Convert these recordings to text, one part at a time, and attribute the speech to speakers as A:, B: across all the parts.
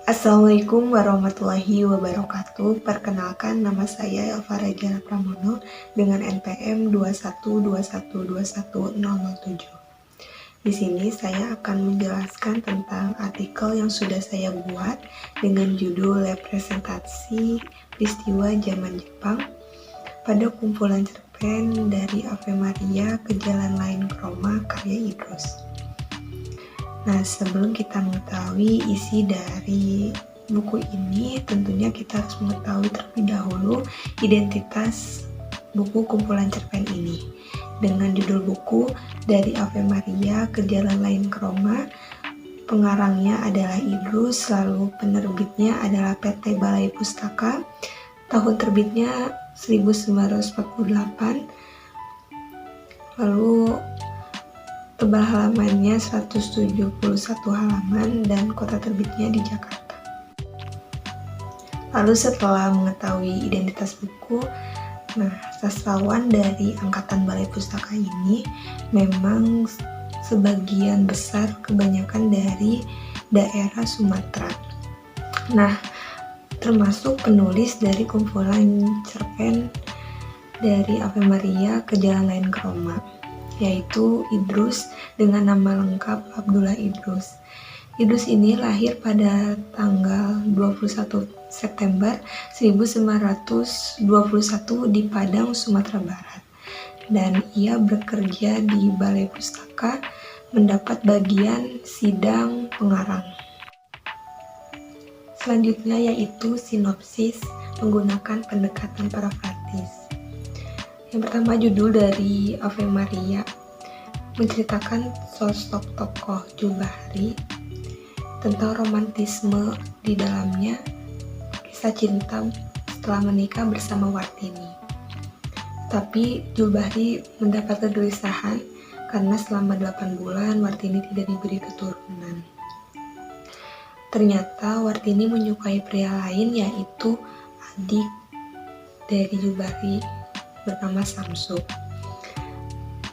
A: Assalamualaikum warahmatullahi wabarakatuh. Perkenalkan, nama saya Elva Regina Pramono dengan NPM 21212121007. Di sini saya akan menjelaskan tentang artikel yang sudah saya buat dengan judul Representasi Peristiwa Zaman Jepang pada kumpulan cerpen dari Ave Maria ke Jalan Lain ke Roma karya Idrus. Nah, sebelum kita mengetahui isi dari buku ini, tentunya kita harus mengetahui terlebih dahulu identitas buku kumpulan cerpen ini. Dengan judul buku Dari Ave Maria ke Jalan Lain ke Roma, pengarangnya adalah Idrus, lalu penerbitnya adalah PT Balai Pustaka, tahun terbitnya 1948, lalu tebal halamannya 171 halaman dan kota terbitnya di Jakarta. Lalu setelah mengetahui identitas buku, sastrawan dari Angkatan Balai Pustaka ini memang sebagian besar kebanyakan dari daerah Sumatera. Nah, termasuk penulis dari kumpulan cerpen dari Ave Maria ke Jalan Lain ke Roma, yaitu Idrus dengan nama lengkap Abdullah Idrus. Idrus ini lahir pada tanggal 21 September 1921 di Padang, Sumatera Barat. Dan ia bekerja di Balai Pustaka, mendapat bagian sidang pengarang. Selanjutnya yaitu sinopsis menggunakan pendekatan parafrasis. Yang pertama, judul dari Ave Maria menceritakan sosok tokoh Julbahri tentang romantisme di dalamnya, kisah cinta setelah menikah bersama Wartini. Tapi Julbahri mendapat kegelisahan karena selama 8 bulan Wartini tidak diberi keturunan. Ternyata Wartini menyukai pria lain, yaitu adik dari Julbahri bernama Samsu.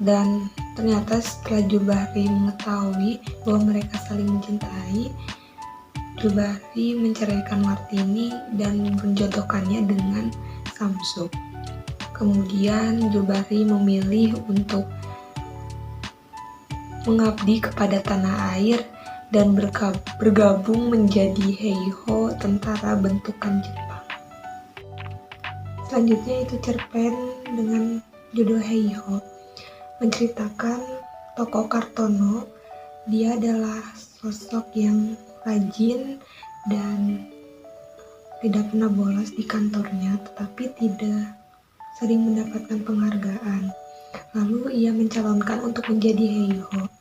A: Dan ternyata setelah Julbahri mengetahui bahwa mereka saling mencintai, Julbahri menceraikan Wartini dan menjodohkannya dengan Samsu. Kemudian Julbahri memilih untuk mengabdi kepada tanah air dan bergabung menjadi Heiho, tentara bentukan Jepang. Selanjutnya itu cerpen dengan judul Heiho, menceritakan tokoh Kartono. Dia adalah sosok yang rajin dan tidak pernah bolos di kantornya, tetapi tidak sering mendapatkan penghargaan. Lalu ia mencalonkan untuk menjadi Heiho.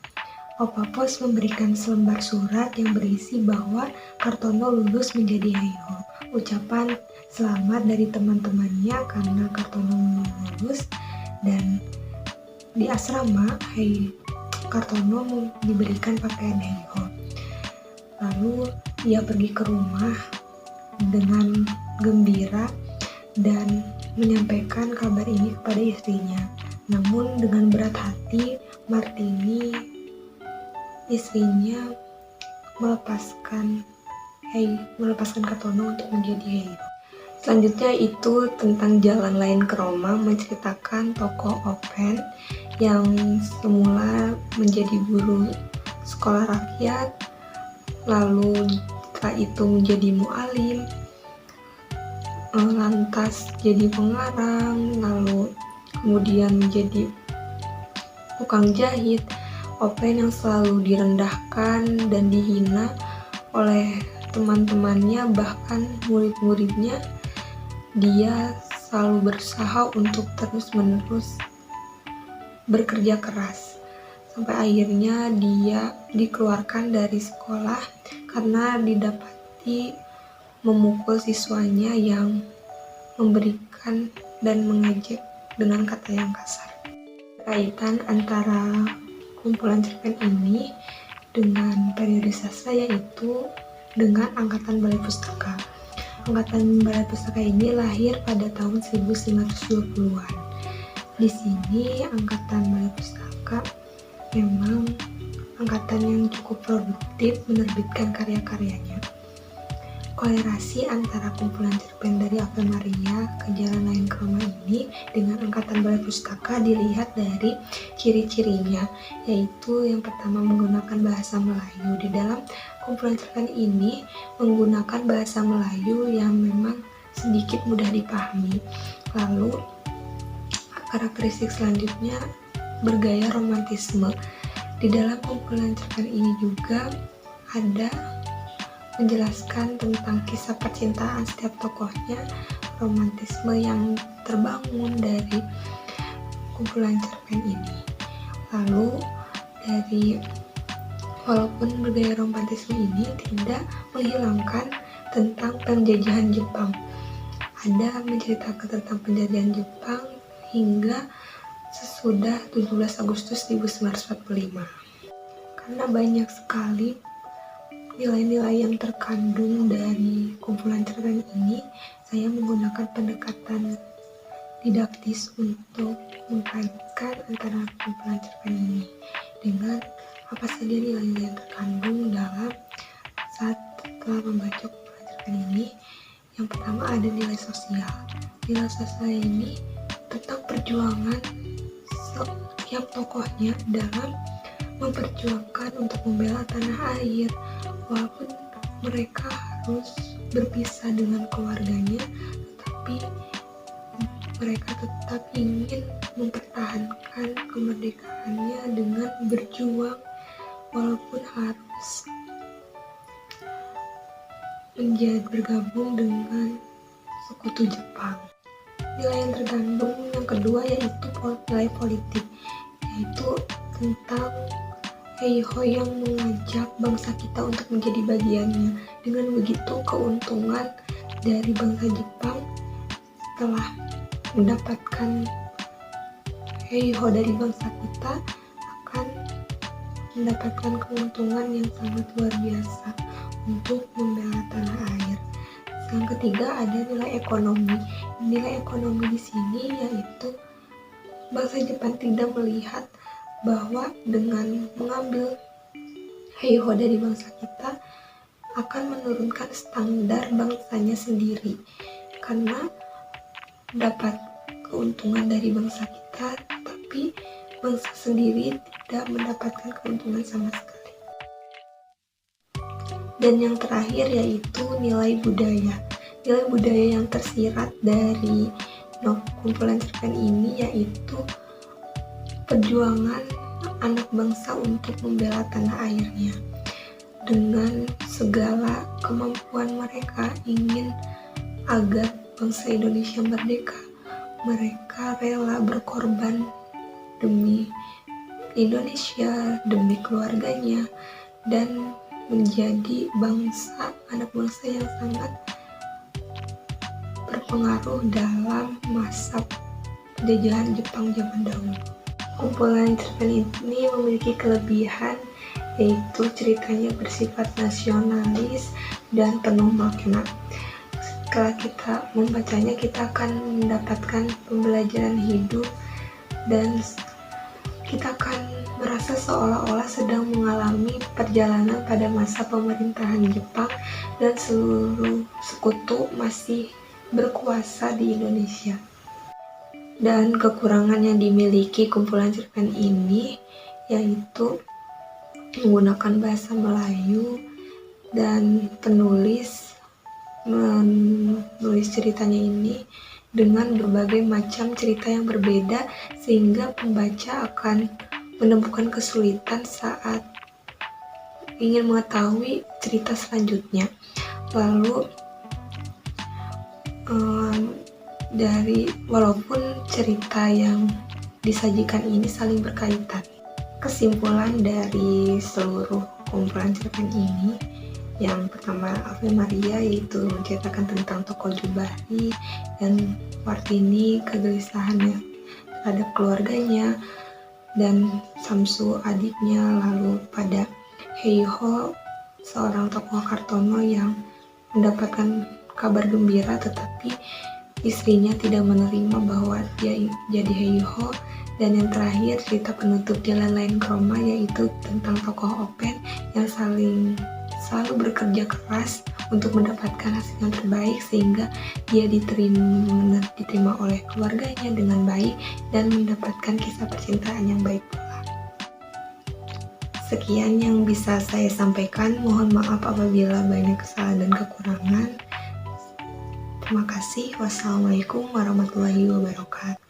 A: Opa Pos memberikan selembar surat yang berisi bahwa Kartono lulus menjadi Heiho. Ucapan selamat dari teman-temannya karena Kartono lulus, dan di asrama Kartono diberikan pakaian Heiho. Lalu ia pergi ke rumah dengan gembira dan menyampaikan kabar ini kepada istrinya. Namun dengan berat hati, Martini, istrinya, melepaskan Kartono untuk menjadi Heiho. Selanjutnya itu tentang Jalan Lain ke Roma, menceritakan tokoh Open yang semula menjadi guru sekolah rakyat, lalu setelah itu menjadi mu'alim, lantas jadi pengarang, lalu kemudian menjadi tukang jahit. Open yang selalu direndahkan dan dihina oleh teman-temannya, bahkan murid-muridnya, dia selalu berusaha untuk terus-menerus bekerja keras. Sampai akhirnya dia dikeluarkan dari sekolah karena didapati memukul siswanya yang memberikan dan mengejek dengan kata yang kasar. Kaitan antara kumpulan cerpen ini dengan periode sastra, yaitu dengan Angkatan Balai Pustaka. Angkatan Balai Pustaka ini lahir pada tahun 1920-an. Di sini Angkatan Balai Pustaka memang angkatan yang cukup produktif menerbitkan karya-karyanya. Kolerasi antara kumpulan cerpen dari Ave Maria ke Jalan Layang Krama ini dengan Angkatan Balai Pustaka dilihat dari ciri-cirinya, yaitu yang pertama menggunakan bahasa Melayu. Di dalam kumpulan cerpen ini menggunakan bahasa Melayu yang memang sedikit mudah dipahami. Lalu karakteristik selanjutnya bergaya romantisme. Di dalam kumpulan cerpen ini juga ada menjelaskan tentang kisah percintaan setiap tokohnya, romantisme yang terbangun dari kumpulan cerpen ini. Lalu walaupun bergaya romantisme ini tidak menghilangkan tentang penjajahan Jepang. Ada menceritakan tentang penjajahan Jepang hingga sesudah 17 Agustus 1945. Karena banyak sekali nilai-nilai yang terkandung dari kumpulan cerpen ini, saya menggunakan pendekatan didaktis untuk mengkaitkan antara kumpulan cerpen ini dengan apa saja nilai-nilai yang terkandung dalam saat telah membaca kumpulan cerpen ini. Yang pertama ada nilai sosial. Nilai sosial ini tentang perjuangan setiap tokohnya dalam memperjuangkan untuk membela tanah air, walaupun mereka harus berpisah dengan keluarganya, tetapi mereka tetap ingin mempertahankan kemerdekaannya dengan berjuang walaupun harus bergabung dengan sekutu Jepang. Nilai yang terkandung yang kedua yaitu nilai politik, yaitu tentang Heiho yang mengajak bangsa kita untuk menjadi bagiannya. Dengan begitu, keuntungan dari bangsa Jepang setelah mendapatkan Heiho dari bangsa kita akan mendapatkan keuntungan yang sangat luar biasa untuk membela tanah air. Yang ketiga ada nilai ekonomi. Nilai ekonomi di sini yaitu bangsa Jepang tidak melihat bahwa dengan mengambil Heiho dari bangsa kita akan menurunkan standar bangsanya sendiri, karena dapat keuntungan dari bangsa kita, tapi bangsa sendiri tidak mendapatkan keuntungan sama sekali. Dan yang terakhir yaitu nilai budaya. Nilai budaya yang tersirat dari kumpulan cerpen ini yaitu perjuangan anak bangsa untuk membela tanah airnya. Dengan segala kemampuan mereka ingin agar bangsa Indonesia merdeka, mereka rela berkorban demi Indonesia, demi keluarganya, dan menjadi anak bangsa yang sangat berpengaruh dalam masa penjajahan Jepang zaman dahulu. Kumpulan cerpen ini memiliki kelebihan, yaitu ceritanya bersifat nasionalis dan penuh makna. Setelah kita membacanya, kita akan mendapatkan pembelajaran hidup dan kita akan merasa seolah-olah sedang mengalami perjalanan pada masa pemerintahan Jepang dan seluruh sekutu masih berkuasa di Indonesia. Dan kekurangan yang dimiliki kumpulan cerpen ini yaitu menggunakan bahasa Melayu dan penulis menulis ceritanya ini dengan berbagai macam cerita yang berbeda, sehingga pembaca akan menemukan kesulitan saat ingin mengetahui cerita selanjutnya. Lalu walaupun cerita yang disajikan ini saling berkaitan, kesimpulan dari seluruh kumpulan cerpen ini, yang pertama Ave Maria yaitu menceritakan tentang tokoh Jubari dan Wartini, kegelisahannya terhadap keluarganya, dan Samsu adiknya. Lalu pada Heiho, seorang tokoh Kartono yang mendapatkan kabar gembira tetapi istrinya tidak menerima bahwa dia jadi Heiho. Dan yang terakhir cerita penutup Jalan Layang Krama yaitu tentang tokoh Open yang saling selalu bekerja keras untuk mendapatkan hasil yang terbaik sehingga dia diterima oleh keluarganya dengan baik dan mendapatkan kisah percintaan yang baik pula. Sekian yang bisa saya sampaikan. Mohon maaf apabila banyak kesalahan dan kekurangan. Terima kasih. Wassalamualaikum warahmatullahi wabarakatuh.